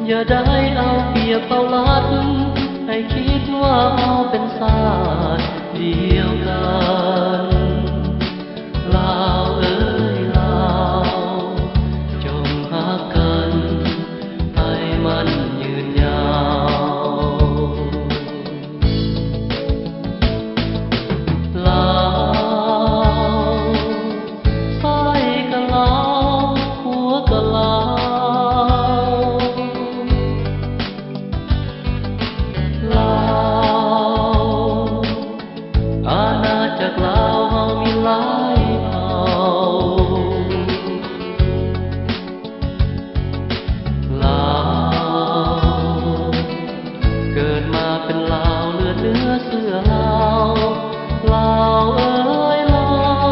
อย่าได้เอาเปรียบเอาลัดให้คิดว่าเอาเป็นศาสตร์เดียวกันลาวเอ้ยลาวจงหักกันให้มันยืนยาวลาวซ้ายก็ลาวหัวก็ลาวลาวอาณาจักรลาวเฮามีหลายเผ่าลาวเกิดมาเป็นลาวเลือดเนื้อเสื้อลาวลาวเอ้ยลาว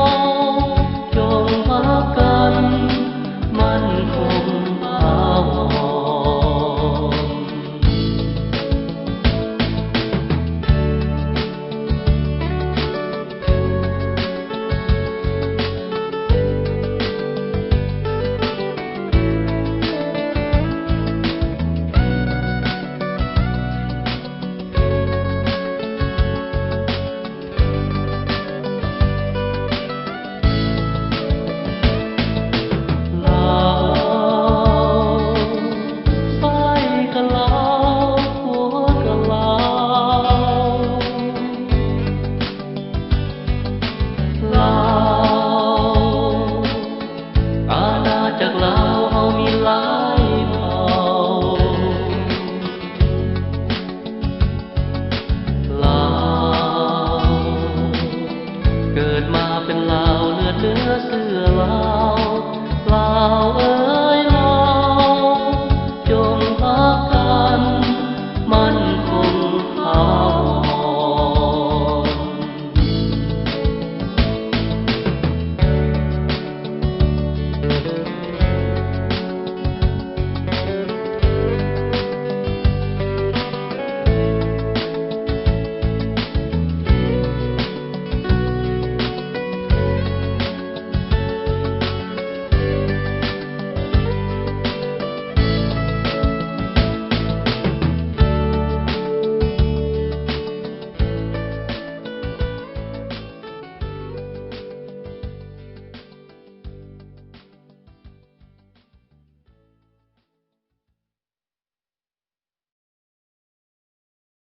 จงรักกันมั่นคงถาวรจากลาวเฮามีหลา